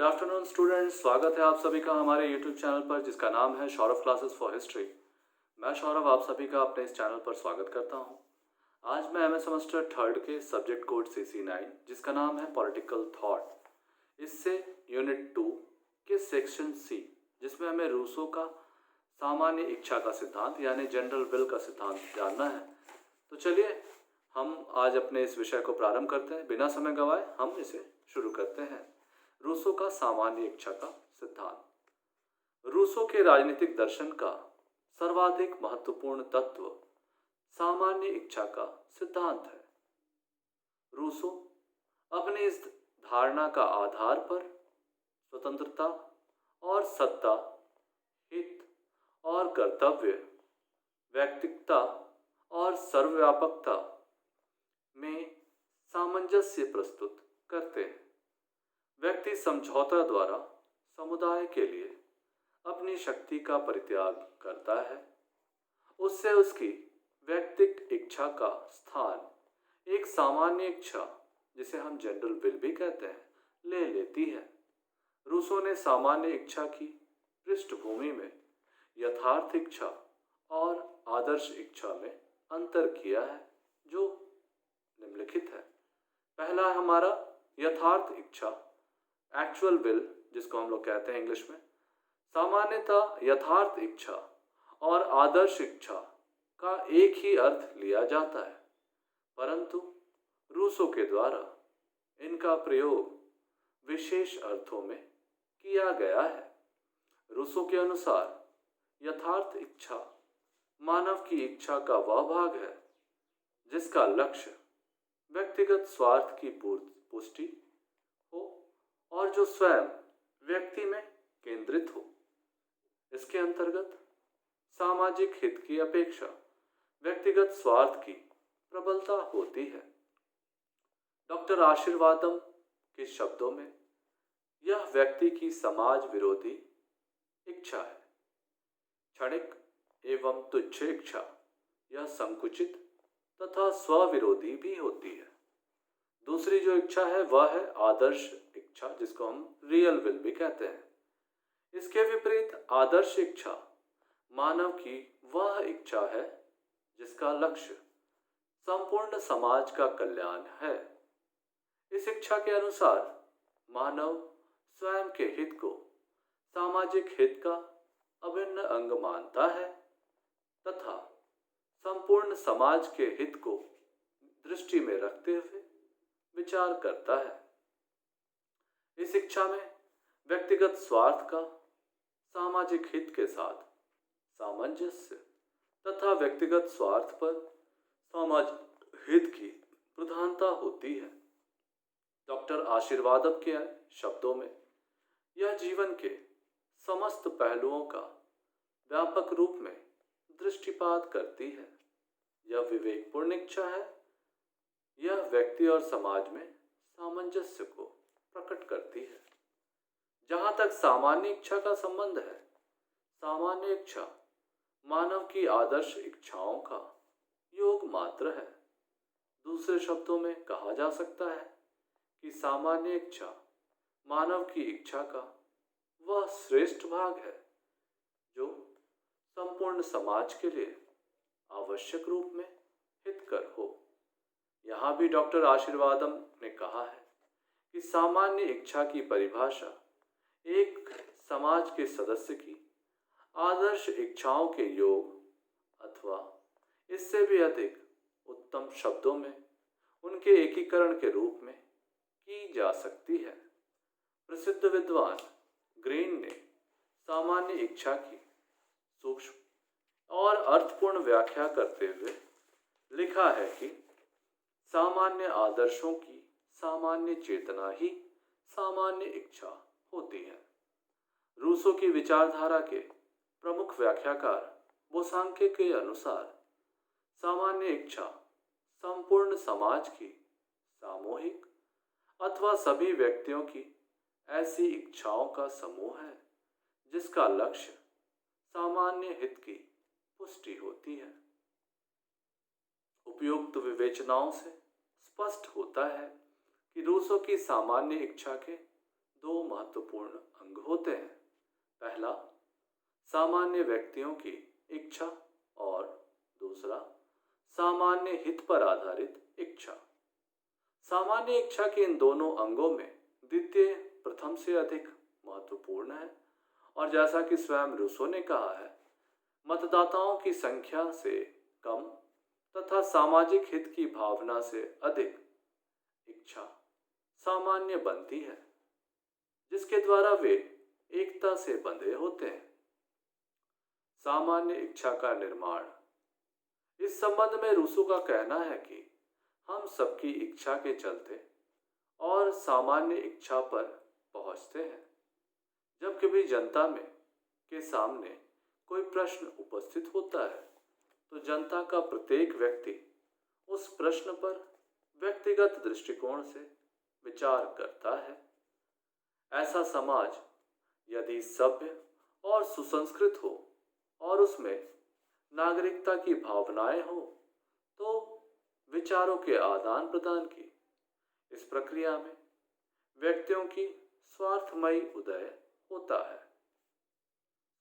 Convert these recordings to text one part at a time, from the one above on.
Afternoon students, स्वागत है आप सभी का हमारे यूट्यूब चैनल पर जिसका नाम है सौरभ क्लासेस फॉर हिस्ट्री। मैं सौरभ आप सभी का अपने इस चैनल पर स्वागत करता हूं। आज मैं एमए सेमेस्टर थर्ड के सब्जेक्ट कोड CC9 जिसका नाम है पॉलिटिकल थॉट, इससे यूनिट 2 के सेक्शन C जिसमें हमें रूसो का सामान्य इच्छा का सिद्धांत यानी जनरल विल का सिद्धांत जानना है। तो चलिए हम आज अपने इस विषय को प्रारंभ करते हैं। बिना समय गवाए हम इसे शुरू करते हैं। रूसो का सामान्य इच्छा का सिद्धांत। रूसो के राजनीतिक दर्शन का सर्वाधिक महत्वपूर्ण तत्व सामान्य इच्छा का सिद्धांत है। रूसो अपनी इस धारणा का आधार पर स्वतंत्रता और सत्ता, हित और कर्तव्य, व्यक्तिकता और सर्वव्यापकता में सामंजस्य प्रस्तुत करते हैं। व्यक्ति समझौता द्वारा समुदाय के लिए अपनी शक्ति का परित्याग करता है। उससे उसकी व्यक्तिक इच्छा का स्थान एक सामान्य इच्छा, जिसे हम जनरल विल भी कहते हैं, ले लेती है। रूसो ने सामान्य इच्छा की पृष्ठभूमि में यथार्थ इच्छा और आदर्श इच्छा में अंतर किया है, जो निम्नलिखित है। पहला है हमारा यथार्थ इच्छा, एक्चुअल विल, जिसको हम लोग कहते हैं इंग्लिश में। सामान्यतः यथार्थ इच्छा और आदर्श इच्छा का एक ही अर्थ लिया जाता है, परंतु रूसो के द्वारा इनका प्रयोग विशेष अर्थों में किया गया है। रूसो के अनुसार यथार्थ इच्छा मानव की इच्छा का वह भाग है जिसका लक्ष्य व्यक्तिगत स्वार्थ की पुष्टि हो और जो स्वयं व्यक्ति में केंद्रित हो। इसके अंतर्गत सामाजिक हित की अपेक्षा व्यक्तिगत स्वार्थ की प्रबलता होती है। डॉक्टर आशीर्वादम के शब्दों में यह व्यक्ति की समाज विरोधी इच्छा है। क्षणिक एवं तुच्छ इच्छा यह संकुचित तथा स्वविरोधी भी होती है। दूसरी जो इच्छा है वह है आदर्श इच्छा, जिसको हम रियल विल भी कहते हैं। इसके विपरीत आदर्श इच्छा मानव की वह इच्छा है जिसका लक्ष्य संपूर्ण समाज का कल्याण है। इस इच्छा के अनुसार मानव स्वयं के हित को सामाजिक हित का अभिन्न अंग मानता है तथा संपूर्ण समाज के हित को दृष्टि में रखते हुए विचार करता है। इस इच्छा में व्यक्तिगत स्वार्थ का सामाजिक हित के साथ सामंजस्य तथा व्यक्तिगत स्वार्थ पर सामाजिक हित की प्रधानता होती है। डॉक्टर आशीर्वादम के शब्दों में यह जीवन के समस्त पहलुओं का व्यापक रूप में दृष्टिपात करती है। यह विवेकपूर्ण इच्छा है। यह व्यक्ति और समाज में सामंजस्य को प्रकट करती है। जहां तक सामान्य इच्छा का संबंध है, सामान्य इच्छा मानव की आदर्श इच्छाओं का योग मात्र है। दूसरे शब्दों में कहा जा सकता है कि सामान्य इच्छा मानव की इच्छा का वह श्रेष्ठ भाग है जो संपूर्ण समाज के लिए आवश्यक रूप में हितकर हो। यहाँ भी डॉक्टर आशीर्वादम ने कहा है कि सामान्य इच्छा की परिभाषा एक समाज के सदस्य की आदर्श इच्छाओं के योग अथवा इससे भी अधिक उत्तम शब्दों में उनके एकीकरण के रूप में की जा सकती है। प्रसिद्ध विद्वान ग्रीन ने सामान्य इच्छा की सूक्ष्म और अर्थपूर्ण व्याख्या करते हुए लिखा है कि सामान्य आदर्शों की सामान्य चेतना ही सामान्य इच्छा होती है। रूसो की विचारधारा के प्रमुख व्याख्याकार बोसांके के अनुसार सामान्य इच्छा संपूर्ण समाज की सामूहिक अथवा सभी व्यक्तियों की ऐसी इच्छाओं का समूह है जिसका लक्ष्य सामान्य हित की पुष्टि होती है। उपयुक्त विवेचनाओं से स्पष्ट होता है कि रूसो की सामान्य इच्छा के दो महत्वपूर्ण अंग होते हैं। पहला, सामान्य व्यक्तियों की इच्छा और दूसरा, सामान्य हित पर आधारित इच्छा। सामान्य इच्छा के इन दोनों अंगों में द्वितीय प्रथम से अधिक महत्वपूर्ण है और जैसा कि स्वयं रूसो ने कहा है, मतदाताओं की संख्या से कम तथा सामाजिक हित की भावना से अधिक इच्छा सामान्य बनती है, जिसके द्वारा वे एकता से बंधे होते हैं। सामान्य इच्छा का निर्माण। इस संबंध में रूसो का कहना है कि हम सबकी इच्छा के चलते और सामान्य इच्छा पर पहुंचते हैं। जब कभी जनता में के सामने कोई प्रश्न उपस्थित होता है तो जनता का प्रत्येक व्यक्ति उस प्रश्न पर व्यक्तिगत दृष्टिकोण से विचार करता है। ऐसा समाज यदि सभ्य और सुसंस्कृत हो और उसमें नागरिकता की भावनाएं हो तो विचारों के आदान प्रदान की इस प्रक्रिया में व्यक्तियों की स्वार्थमयी उदय होता है।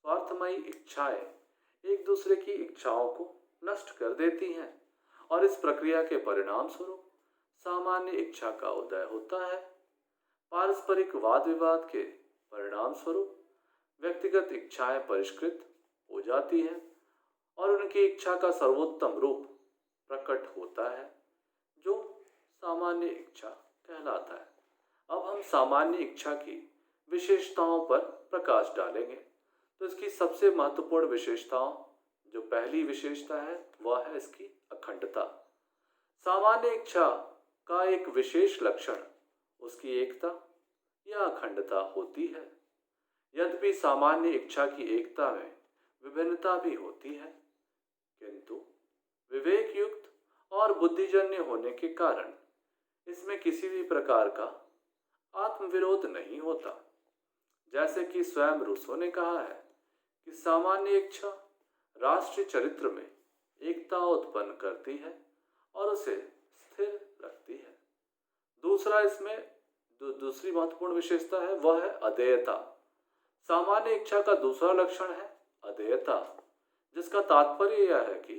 स्वार्थमयी इच्छाएं एक दूसरे की इच्छाओं को नष्ट कर देती हैं और इस प्रक्रिया के परिणाम स्वरूप सामान्य इच्छा का उदय होता है। पारस्परिक वाद विवाद के परिणाम स्वरूप व्यक्तिगत इच्छाएं परिष्कृत हो जाती हैं और उनकी इच्छा का सर्वोत्तम रूप प्रकट होता है, जो सामान्य इच्छा कहलाता है। अब हम सामान्य इच्छा की विशेषताओं पर प्रकाश डालेंगे। तो इसकी सबसे महत्वपूर्ण विशेषताओं, जो पहली विशेषता है वह है इसकी अखंडता। सामान्य इच्छा का एक विशेष लक्षण उसकी एकता या अखंडता होती है। यद्यपि सामान्य इच्छा की एकता में विभिन्नता भी होती है, किंतु विवेक युक्त और बुद्धिजन्य होने के कारण इसमें किसी भी प्रकार का आत्मविरोध नहीं होता। जैसे कि स्वयं रूसो ने कहा है कि सामान्य इच्छा राष्ट्रीय चरित्र में एकता उत्पन्न करती है और उसे स्थिर रखती है। दूसरा, इसमें दूसरी महत्वपूर्ण विशेषता है वह है अदेयता। सामान्य इच्छा का दूसरा लक्षण है अदेयता, जिसका तात्पर्य यह है कि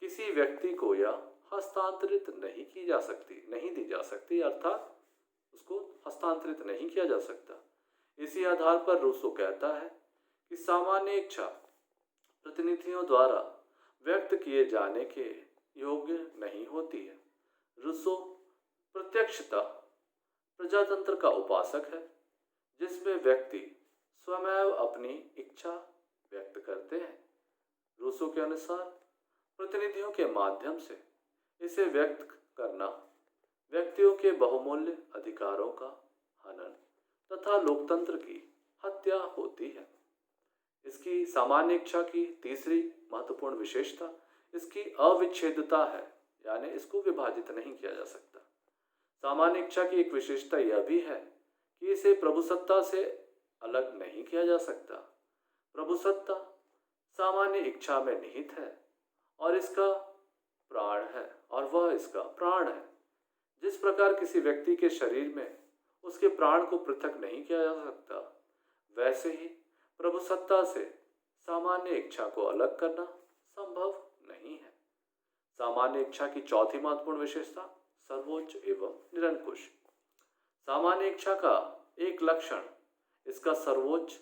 किसी व्यक्ति को यह हस्तांतरित नहीं दी जा सकती, अर्थात उसको हस्तांतरित नहीं किया जा सकता। इसी आधार पर रूसो कहता है कि सामान्य इच्छा प्रतिनिधियों द्वारा व्यक्त किए जाने के योग्य नहीं होती है। रूसो प्रत्यक्षता प्रजातंत्र का उपासक है, जिसमें व्यक्ति स्वयं अपनी इच्छा व्यक्त करते हैं। रूसो के अनुसार प्रतिनिधियों के माध्यम से इसे व्यक्त करना व्यक्तियों के बहुमूल्य अधिकारों का हनन तथा लोकतंत्र की हत्या होती है। इसकी सामान्य इच्छा की तीसरी महत्वपूर्ण विशेषता इसकी अविच्छेदता है, यानी इसको विभाजित नहीं किया जा सकता। सामान्य इच्छा की एक विशेषता यह भी है कि इसे प्रभुसत्ता से अलग नहीं किया जा सकता। प्रभुसत्ता सामान्य इच्छा में निहित है और इसका प्राण है और वह इसका प्राण है। जिस प्रकार किसी व्यक्ति के शरीर में उसके प्राण को पृथक नहीं किया जा सकता, वैसे ही प्रभुसत्ता से सामान्य इच्छा को अलग करना संभव नहीं है। सामान्य इच्छा की चौथी महत्वपूर्ण विशेषता सर्वोच्च एवं निरंकुश। सामान्य इच्छा का एक लक्षण इसका सर्वोच्च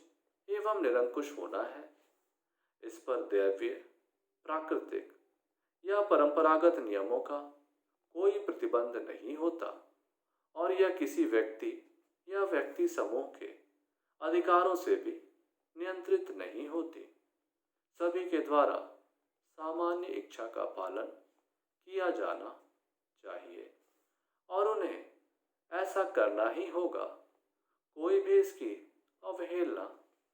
एवं निरंकुश होना है। इस पर दैवीय, प्राकृतिक या परंपरागत नियमों का कोई प्रतिबंध नहीं होता और यह किसी व्यक्ति या व्यक्ति समूह के अधिकारों से भी नियंत्रित नहीं होती। सभी के द्वारा सामान्य इच्छा का पालन किया जाना चाहिए और उन्हें ऐसा करना ही होगा। कोई भी इसकी अवहेलना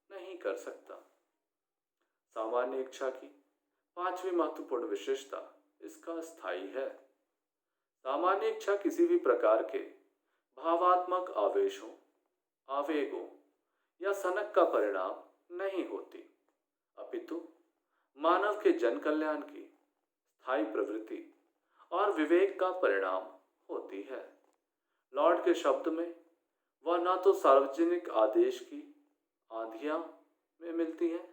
नहीं कर सकता। सामान्य इच्छा की पांचवी महत्वपूर्ण विशेषता इसका स्थायी है। सामान्य इच्छा किसी भी प्रकार के भावात्मक आवेशों, आवेगों या सनक का परिणाम नहीं होती, अपितु मानव के जन कल्याण की स्थायी प्रवृत्ति और विवेक का परिणाम होती है। लॉर्ड के शब्द में वह ना तो सार्वजनिक आदेश की आंधियां में मिलती हैं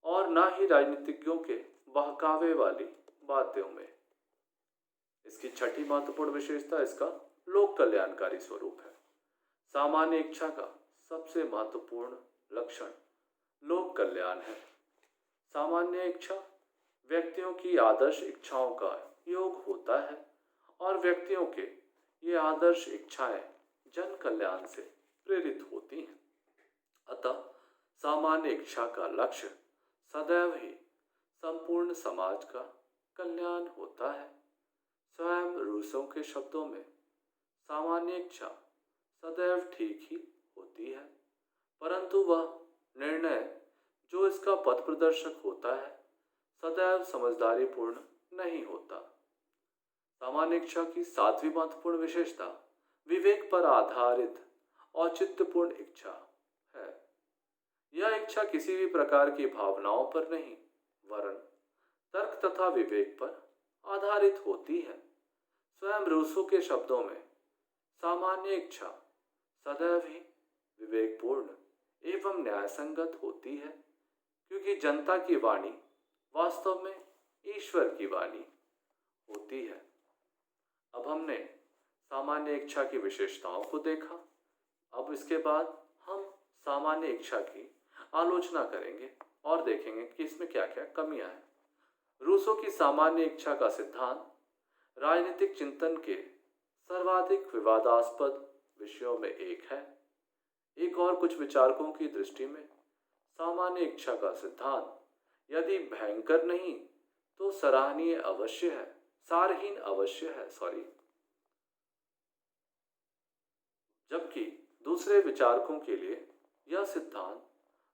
और ना ही राजनीतिज्ञों के बहकावे वाली बातों में। इसकी छठी महत्वपूर्ण विशेषता इसका लोक कल्याणकारी स्वरूप है। सामान्य इच्छा का सबसे महत्वपूर्ण लक्षण लोक कल्याण है। सामान्य इच्छा व्यक्तियों की आदर्श इच्छाओं का योग होता है और व्यक्तियों के ये आदर्श इच्छाएं जन कल्याण से प्रेरित होती हैं। अतः सामान्य इच्छा का लक्ष्य सदैव ही संपूर्ण समाज का कल्याण होता है। स्वयं रूसों के शब्दों में सामान्य इच्छा सदैव ठीक ही होती है, परंतु वह निर्णय जो इसका पथ प्रदर्शक होता है सदैव समझदारीपूर्ण नहीं होता। सामान्य इच्छा की सातवीं महत्वपूर्ण विशेषता विवेक पर आधारित औचित्यपूर्ण इच्छा है। यह इच्छा किसी भी प्रकार की भावनाओं पर नहीं वरन तर्क तथा विवेक पर आधारित होती है। स्वयं रूसो के शब्दों में सामान्य इच्छा सदैव ही विवेकपूर्ण एवं न्यायसंगत होती है, क्योंकि जनता की वाणी वास्तव में ईश्वर की वाणी होती है। अब हमने सामान्य इच्छा की विशेषताओं को देखा। अब इसके बाद हम सामान्य इच्छा की आलोचना करेंगे और देखेंगे कि इसमें क्या क्या कमियां हैं। रूसो की सामान्य इच्छा का सिद्धांत राजनीतिक चिंतन के सर्वाधिक विवादास्पद विषयों में एक है। एक और कुछ विचारकों की दृष्टि में सामान्य इच्छा का सिद्धांत यदि भयंकर नहीं तो सराहनीय अवश्य है, सारहीन अवश्य है जबकि दूसरे विचारकों के लिए यह सिद्धांत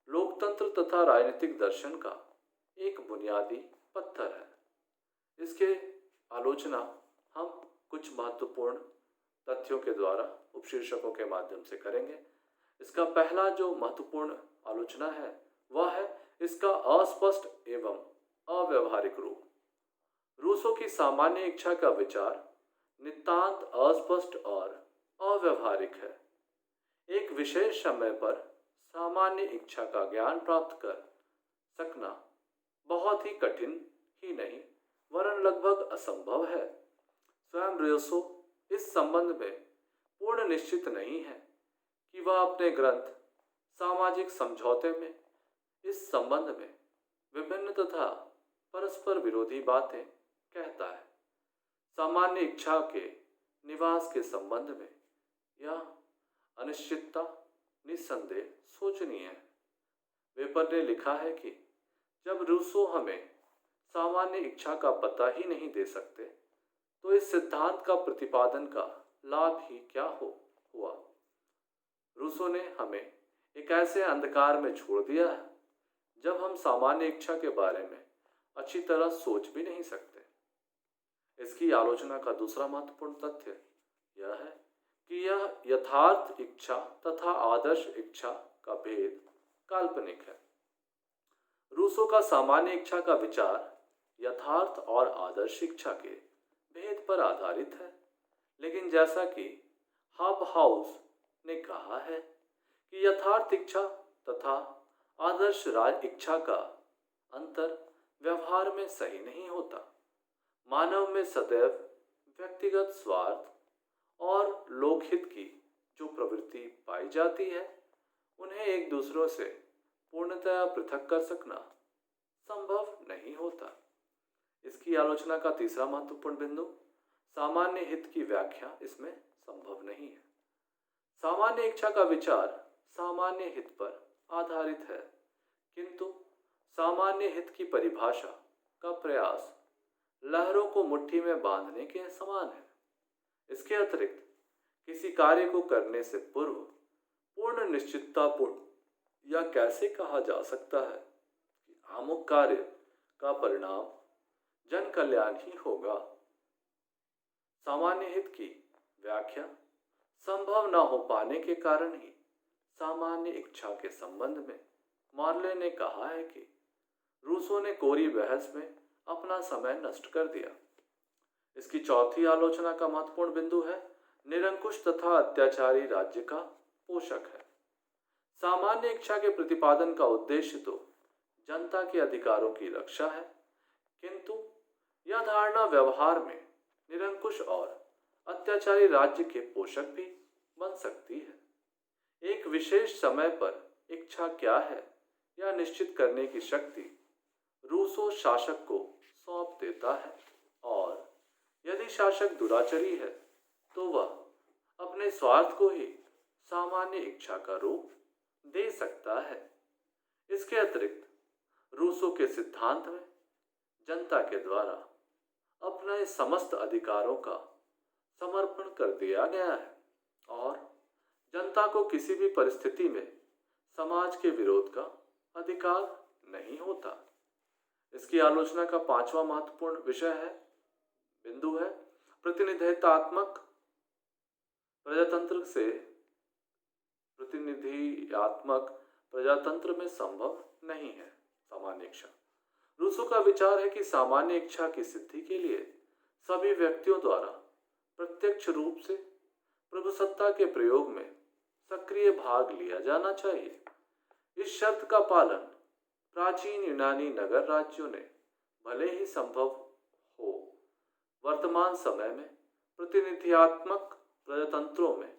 लोकतंत्र तथा राजनीतिक दर्शन का एक बुनियादी पत्थर है। इसके आलोचना हम कुछ महत्वपूर्ण तथ्यों के द्वारा उपशीर्षकों के माध्यम से करेंगे। इसका पहला जो महत्वपूर्ण आलोचना है वह है इसका अस्पष्ट एवं अव्यवहारिक रूप। रूसो की सामान्य इच्छा का विचार नितांत अस्पष्ट और अव्यवहारिक है। एक विशेष समय पर सामान्य इच्छा का ज्ञान प्राप्त कर सकना बहुत ही कठिन ही नहीं वरन लगभग असंभव है। स्वयं रूसो इस संबंध में पूर्ण निश्चित नहीं है कि वह अपने ग्रंथ सामाजिक समझौते में इस संबंध में विभिन्न तथा परस्पर विरोधी बातें कहता है। सामान्य इच्छा के निवास के संबंध में यह अनिश्चितता निस्संदेह सोचनीय है। वेपर ने लिखा है कि जब रूसो हमें सामान्य इच्छा का पता ही नहीं दे सकते तो इस सिद्धांत का प्रतिपादन का लाभ ही क्या हुआ। रूसो ने हमें एक ऐसे अंधकार में छोड़ दिया है जब हम सामान्य इच्छा के बारे में अच्छी तरह सोच भी नहीं सकते। इसकी आलोचना का दूसरा महत्वपूर्ण तथ्य यह है कि यह यथार्थ इच्छा तथा आदर्श इच्छा का भेद काल्पनिक है। रूसो का सामान्य इच्छा का विचार यथार्थ और आदर्श इच्छा के भेद पर आधारित है, लेकिन जैसा कि हॉबहाउस ने कहा है कि यथार्थ इच्छा तथा आदर्श राज इच्छा का अंतर व्यवहार में सही नहीं होता। मानव में सदैव व्यक्तिगत स्वार्थ और लोकहित की जो प्रवृत्ति पाई जाती है उन्हें एक दूसरों से पूर्णतया पृथक कर सकना संभव नहीं होता। इसकी आलोचना का तीसरा महत्वपूर्ण बिंदु सामान्य हित की व्याख्या इसमें संभव नहीं है। सामान्य इच्छा का विचार सामान्य हित पर आधारित है, किंतु सामान्य हित की परिभाषा का प्रयास लहरों को मुट्ठी में बांधने के समान है। इसके अतिरिक्त किसी कार्य को करने से पूर्व पूर्ण निश्चिततापूर्ण या कैसे कहा जा सकता है कि अमुक कार्य का परिणाम जन कल्याण ही होगा। सामान्य हित की व्याख्या संभव न हो पाने के कारण ही सामान्य इच्छा के संबंध में मार्ले ने कहा है कि रूसो ने कोरी बहस में अपना समय नष्ट कर दिया। इसकी चौथी आलोचना का महत्वपूर्ण बिंदु है निरंकुश तथा अत्याचारी राज्य का पोषक है। सामान्य इच्छा के प्रतिपादन का उद्देश्य तो जनता के अधिकारों की रक्षा है, किंतु यह धारणा व्यवहार में निरंकुश और अत्याचारी राज्य के पोषक भी बन सकती है। एक विशेष समय पर इच्छा क्या है यह निश्चित करने की शक्ति रूसो शासक को सौंप देता है, और यदि शासक दुराचारी है तो वह अपने स्वार्थ को ही सामान्य इच्छा का रूप दे सकता है। इसके अतिरिक्त रूसो के सिद्धांत में जनता के द्वारा अपने समस्त अधिकारों का समर्पण कर दिया गया है, और जनता को किसी भी परिस्थिति में समाज के विरोध का अधिकार नहीं होता। इसकी आलोचना का पांचवा महत्वपूर्ण बिंदु है प्रतिनिधित्वात्मक प्रजातंत्र से प्रतिनिधियात्मक प्रजातंत्र में संभव नहीं है सामान्य इच्छा। रूसो का विचार है कि सामान्य इच्छा की सिद्धि के लिए सभी व्यक्तियों द्वारा प्रत्यक्ष रूप से प्रभुसत्ता के प्रयोग में सक्रिय भाग लिया जाना चाहिए। इस शर्त का पालन प्राचीन यूनानी नगर राज्यों ने भले ही संभव हो, वर्तमान समय में प्रतिनिधियात्मक प्रजातंत्रों में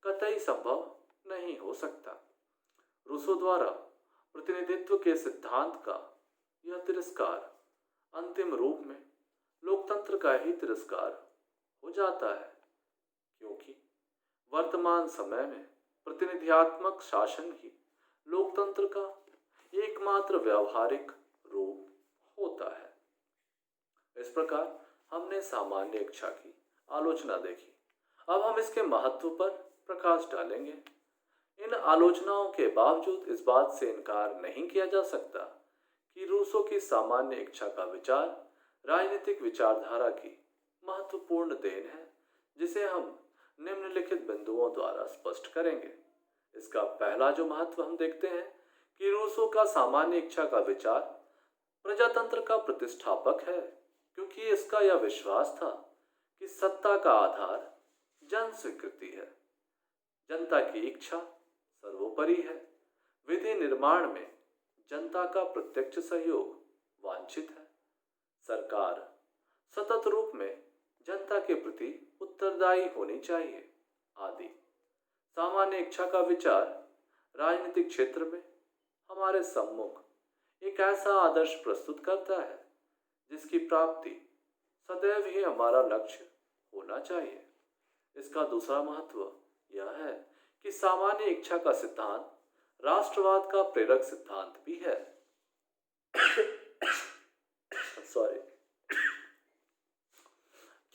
कतई संभव नहीं हो सकता। रूसो द्वारा प्रतिनिधित्व के सिद्धांत का यह तिरस्कार अंतिम रूप में लोकतंत्र का ही तिरस्कार हो जाता है, क्योंकि वर्तमान समय में प्रतिनिधियात्मक शासन ही लोकतंत्र का एकमात्र व्यावहारिक रूप होता है। इस प्रकार हमने सामान्य इच्छा की आलोचना देखी। अब हम इसके महत्व पर प्रकाश डालेंगे। इन आलोचनाओं के बावजूद इस बात से इनकार नहीं किया जा सकता कि रूसो की सामान्य इच्छा का विचार राजनीतिक विचारधारा की महत्वपूर्ण देन है, जिसे हम निम्नलिखित बिंदुओं द्वारा स्पष्ट करेंगे। इसका पहला जो महत्व हम देखते हैं कि रूसो का सामान्य इच्छा का विचार प्रजातंत्र का प्रतिष्ठापक है, क्योंकि इसका यह विश्वास था कि सत्ता का आधार जन स्वीकृति है, जनता की इच्छा सर्वोपरि है, विधि निर्माण में जनता का प्रत्यक्ष सहयोग वांछित है, सरकार सतत रूप में जनता के प्रति उत्तरदायी होनी चाहिए आदि। सामान्य इच्छा का विचार राजनीतिक क्षेत्र में हमारे सम्मुख एक ऐसा आदर्श प्रस्तुत करता है जिसकी प्राप्ति सदैव ही हमारा लक्ष्य होना चाहिए। इसका दूसरा महत्व यह है कि सामान्य इच्छा का सिद्धांत राष्ट्रवाद का प्रेरक सिद्धांत भी है।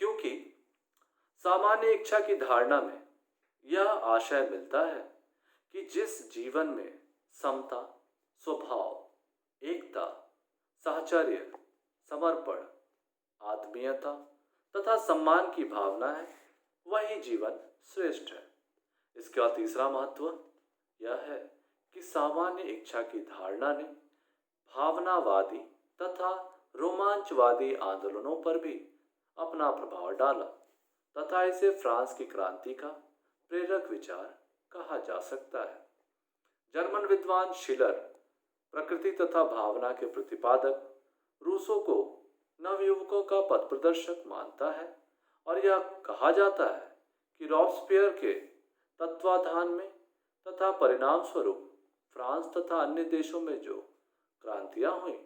क्योंकि सामान्य इच्छा की धारणा में यह आशय मिलता है कि जिस जीवन में समता, स्वभाव, एकता, साहचर्य, समर्पण, आत्मीयता तथा सम्मान की भावना है, वही जीवन श्रेष्ठ है। इसका तीसरा महत्व यह है कि सामान्य इच्छा की धारणा ने भावनावादी तथा रोमांचवादी आंदोलनों पर भी अपना प्रभाव डाला तथा इसे फ्रांस की क्रांति का प्रेरक विचार कहा जा सकता है। जर्मन विद्वान शिलर प्रकृति तथा भावना के प्रतिपादक रूसो को नवयुवकों का पथ प्रदर्शक मानता है, और यह कहा जाता है कि रॉब्सपियर के तत्वाधान में तथा परिणाम स्वरूप फ्रांस तथा अन्य देशों में जो क्रांतियां हुई,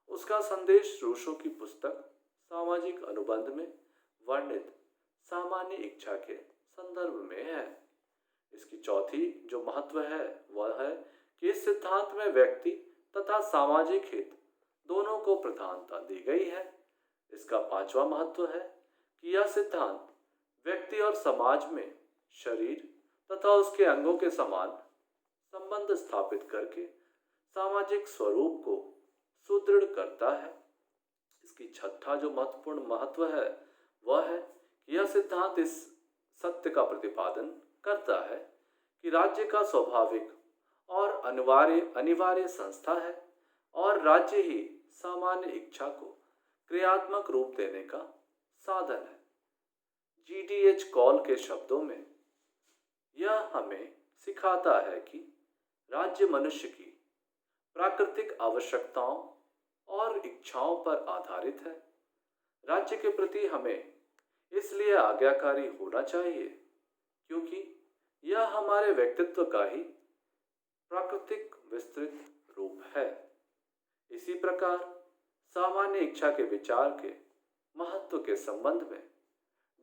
उसका संदेश रूसो की पुस्तक सामाजिक अनुबंध में वर्णित सामान्य इच्छा के संदर्भ में है। इसकी चौथी जो महत्व है वह है कि इस सिद्धांत में व्यक्ति तथा सामाजिक हित दोनों को प्रधानता दी गई है। इसका पांचवा महत्व है कि यह सिद्धांत व्यक्ति और समाज में शरीर तथा उसके अंगों के समान संबंध स्थापित करके सामाजिक स्वरूप को सुदृढ़ करता है। इसकी छठा जो महत्वपूर्ण महत्व है वह है कि यह सिद्धांत इस सत्य का प्रतिपादन करता है कि राज्य का स्वाभाविक और अनिवार्य संस्था है, और राज्य ही सामान्य इच्छा को क्रियात्मक रूप देने का साधन है। GDH कॉल के शब्दों में यह हमें सिखाता है कि राज्य मनुष्य की प्राकृतिक आवश्यकताओं और इच्छाओं पर आधारित है। राज्य के प्रति हमें इसलिए आज्ञाकारी होना चाहिए क्योंकि यह हमारे व्यक्तित्व का ही प्राकृतिक विस्तृत रूप है। इसी प्रकार सामान्य इच्छा के विचार के महत्व के संबंध में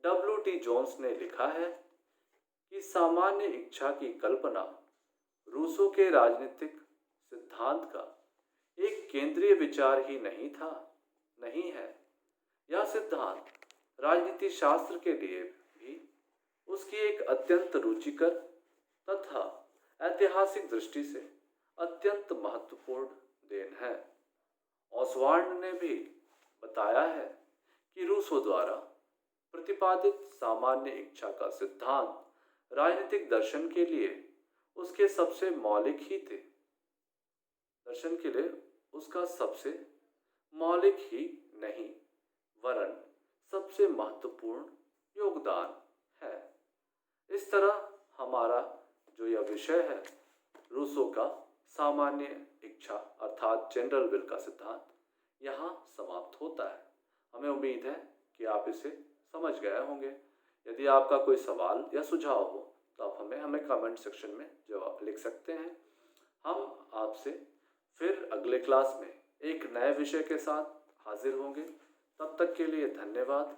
W.T. जोन्स ने लिखा है कि सामान्य इच्छा की कल्पना रूसो के राजनीतिक सिद्धांत का एक केंद्रीय विचार ही नहीं है। यह सिद्धांत राजनीति शास्त्र के लिए भी उसकी एक अत्यंत रुचिकर तथा ऐतिहासिक दृष्टि से अत्यंत महत्वपूर्ण देन है। ऑसवाल्ड ने भी बताया है कि रूसो द्वारा प्रतिपादित सामान्य इच्छा का सिद्धांत राजनीतिक दर्शन के लिए उसके सबसे मौलिक ही थे। दर्शन के लिए उसका सबसे मौलिक ही नहीं वरन सबसे महत्वपूर्ण योगदान है। इस तरह हमारा जो यह विषय है रूसो का सामान्य इच्छा अर्थात जनरल विल का सिद्धांत यहाँ समाप्त होता है। हमें उम्मीद है कि आप इसे समझ गए होंगे। यदि आपका कोई सवाल या सुझाव हो तो आप हमें कमेंट सेक्शन में जवाब लिख सकते हैं। हम आपसे फिर अगले क्लास में एक नए विषय के साथ हाजिर होंगे। तब तक के लिए धन्यवाद।